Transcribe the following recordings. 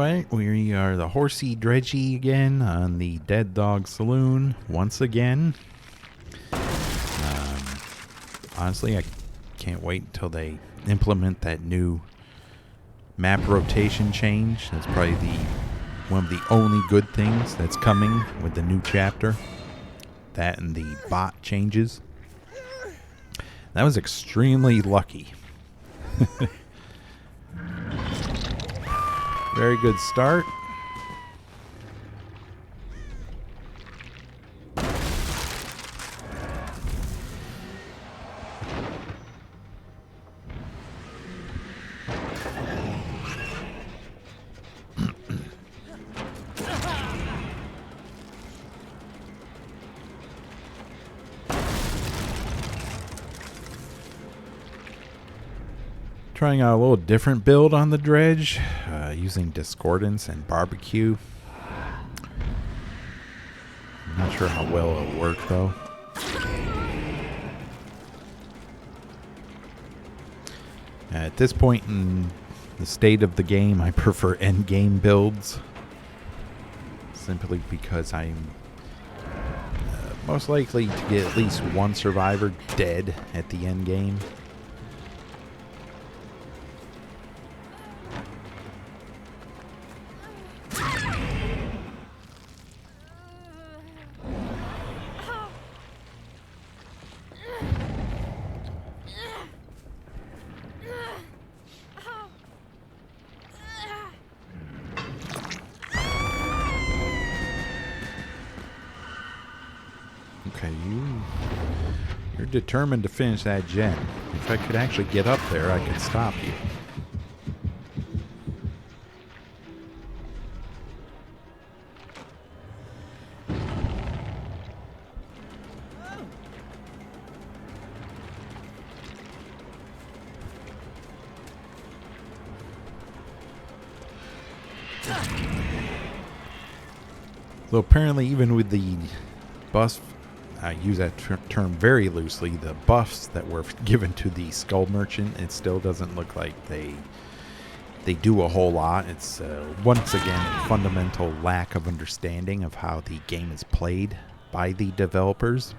Alright, we are the horsey dredgy again on the Dead Dawg Saloon once again. Honestly, I can't wait until they implement that new map rotation change. That's probably one of the only good things that's coming with the new chapter. That and the bot changes. That was extremely lucky. Very good start. Trying out a little different build on the dredge, using discordance and barbecue. I'm not sure how well it'll work though. At this point in the state of the game, I prefer end game builds, simply because I'm most likely to get at least one survivor dead at the end game. Okay, you're determined to finish that gen. If I could actually get up there, I could stop you. So apparently, even with the buffs, I use that term very loosely, the buffs that were given to the Skull Merchant, it still doesn't look like they do a whole lot. It's once again a fundamental lack of understanding of how the game is played by the developers.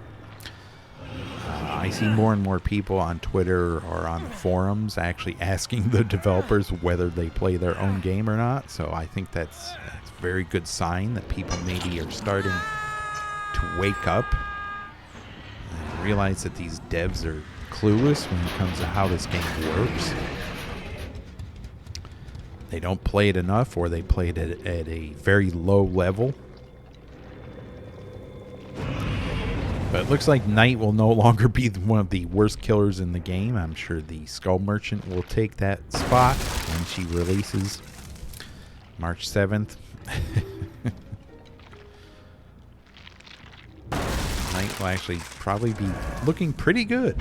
I see more and more people on Twitter or on the forums actually asking the developers whether they play their own game or not. So I think that's a very good sign that people maybe are starting to wake up and realize that these devs are clueless when it comes to how this game works. They don't play it enough, or they play it at a very low level. But it looks like Knight will no longer be one of the worst killers in the game. I'm sure the Skull Merchant will take that spot when she releases March 7th. Knight will actually probably be looking pretty good.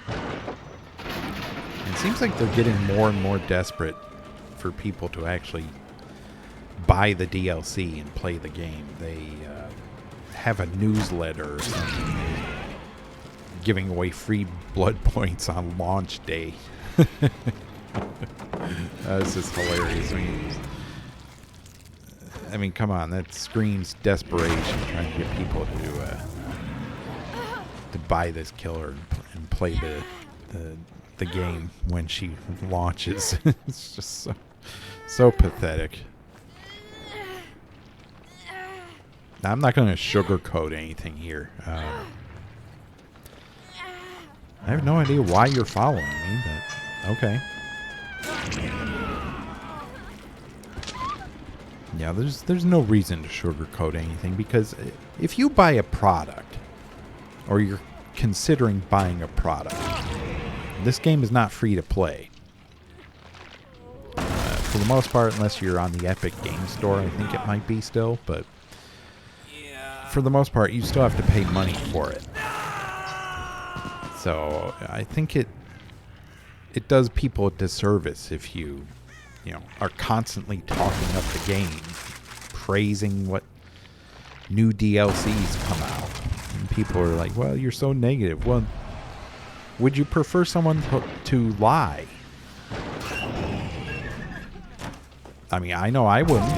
It seems like they're getting more and more desperate for people to actually buy the DLC and play the game. They have a newsletter or something giving away free blood points on launch day. This is hilarious. I mean, come on, that screams desperation, trying to get people to buy this killer and play the game when she launches. It's just so pathetic. Now, I'm not going to sugarcoat anything here. I have no idea why you're following me, but okay. Yeah, there's no reason to sugarcoat anything, because if you buy a product, or you're considering buying a product, this game is not free to play. For the most part, unless you're on the Epic Game Store, I think it might be still, but for the most part, you still have to pay money for it. So I think it does people a disservice if you are constantly talking up the game, praising what new DLCs come out. And people are like, well, you're so negative. Well, would you prefer someone to lie I mean, I know I wouldn't.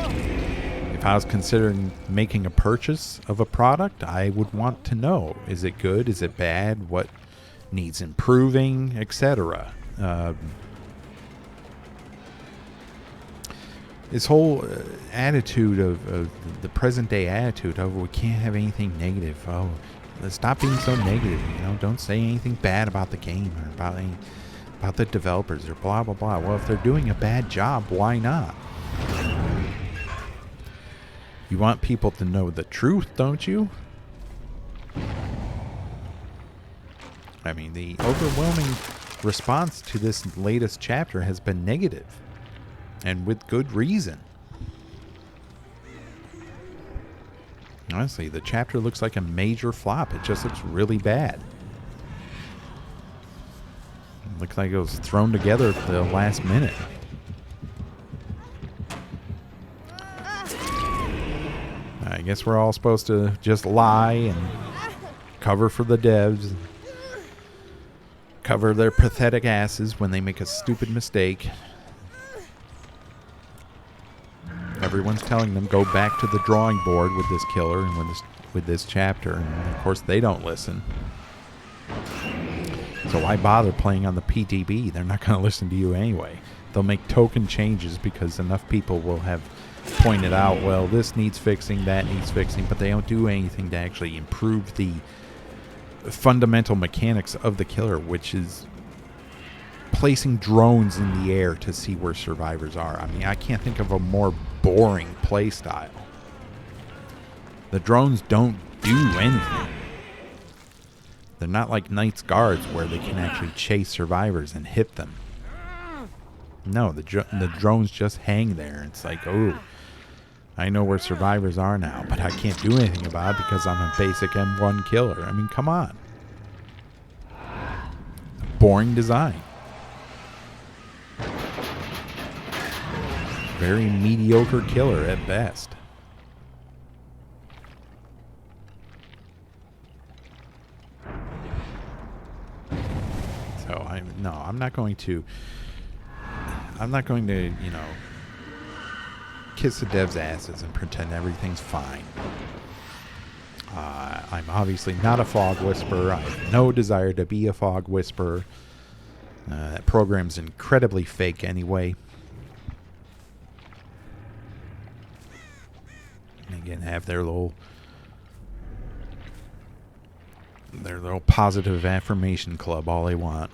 If I was considering making a purchase of a product, I would want to know, is it good? Is it bad? What needs improving, etc. This whole attitude of the present day attitude of we can't have anything negative. Oh, let's stop being so negative. You know, don't say anything bad about the game or about the developers or blah blah blah. Well, if they're doing a bad job, why not? You want people to know the truth, don't you? I mean, the overwhelming response to this latest chapter has been negative. And with good reason. Honestly, the chapter looks like a major flop. It just looks really bad. It looks like it was thrown together at the last minute. I guess we're all supposed to just lie and cover for the devs. Cover their pathetic asses when they make a stupid mistake. Everyone's telling them go back to the drawing board with this killer and with this chapter, and of course they don't listen. So why bother playing on the PTB? They're not going to listen to you anyway. They'll make token changes because enough people will have pointed out, well, this needs fixing, that needs fixing, but they don't do anything to actually improve the fundamental mechanics of the killer, which is placing drones in the air to see where survivors are. I mean, I can't think of a more boring play style. The drones don't do anything. They're not like Knight's Guards where they can actually chase survivors and hit them. No, the drones just hang there. It's like, oh, I know where survivors are now, but I can't do anything about it because I'm a basic M1 killer. I mean, come on. Boring design. Very mediocre killer at best. So I'm not going to, you know, kiss the devs' asses and pretend everything's fine. I'm obviously not a fog whisperer. I have no desire to be a fog whisperer. That program's incredibly fake anyway. And again, have their little positive affirmation club all they want.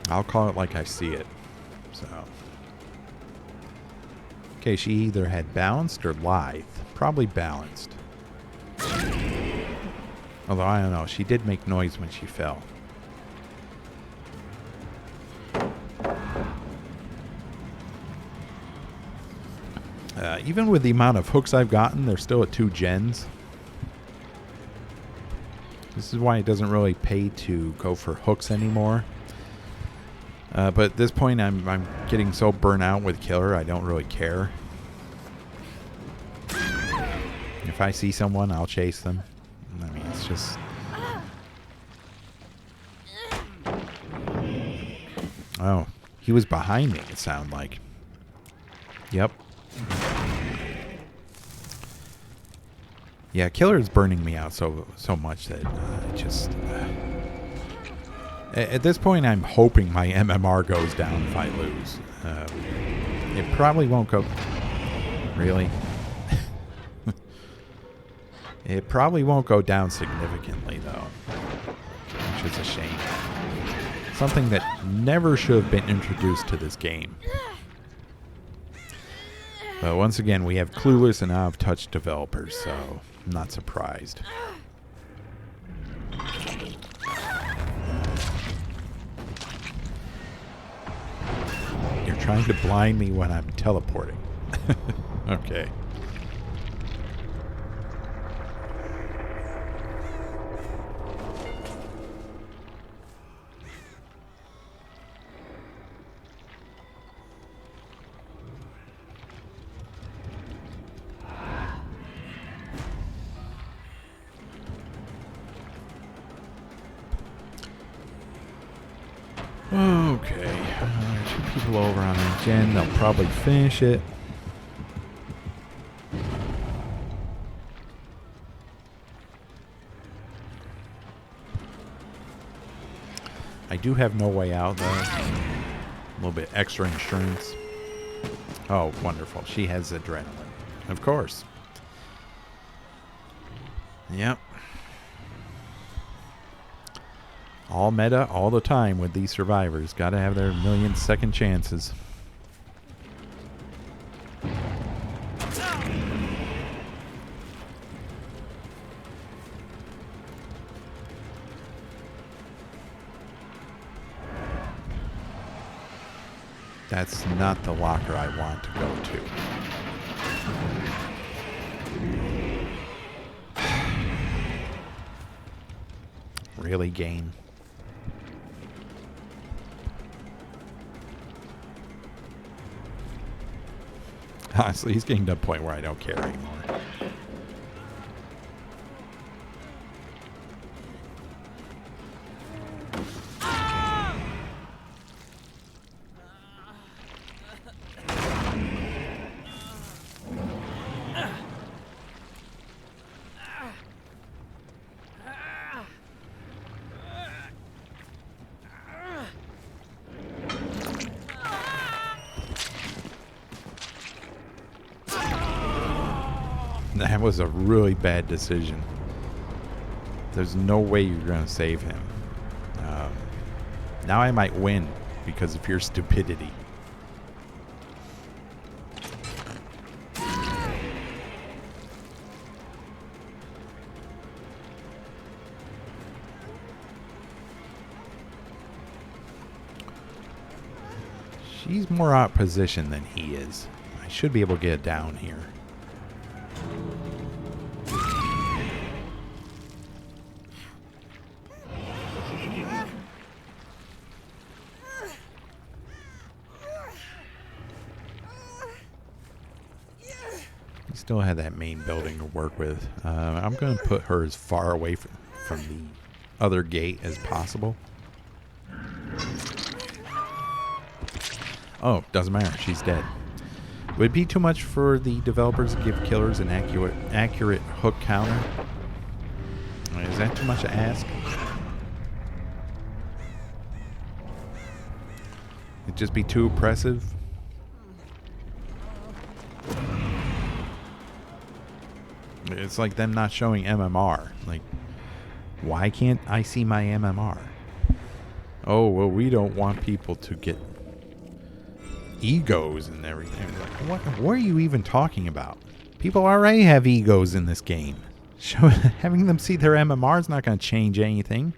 I'll call it like I see it. So, okay, she either had balanced or lithe. Probably balanced. Although, I don't know. She did make noise when she fell. Even with the amount of hooks I've gotten, they're still at 2 gens. This is why it doesn't really pay to go for hooks anymore. But at this point, I'm getting so burnt out with killer, I don't really care. If I see someone, I'll chase them. I mean, it's just... Oh, he was behind me, it sounded like. Yep. Yeah, killer is burning me out so much that I just... At this point, I'm hoping my MMR goes down if I lose. It probably won't go... Really? It probably won't go down significantly, though. Which is a shame. Something that never should have been introduced to this game. But once again, we have clueless and out-of-touch developers, so I'm not surprised. You're trying to blind me when I'm teleporting. Okay. Okay. 2 people over on that gen. They'll probably finish it. I do have no way out, though. A little bit extra insurance. Oh, wonderful. She has adrenaline. Of course. Yep. All meta all the time with these survivors. Gotta have their million second chances. That's not the locker I want to go to. Really, game? Honestly, he's getting to a point where I don't care anymore. That was a really bad decision. There's no way you're going to save him. Now I might win because of your stupidity. She's more out of position than he is. I should be able to get down here. Still had that main building to work with. I'm going to put her as far away from the other gate as possible. Oh, doesn't matter. She's dead. Would it be too much for the developers to give killers an accurate hook counter? Is that too much to ask? It'd just be too oppressive? It's like them not showing MMR. Like, why can't I see my MMR? Oh, well, we don't want people to get egos and everything. Like, what are you even talking about? People already have egos in this game. Having them see their MMR is not going to change anything.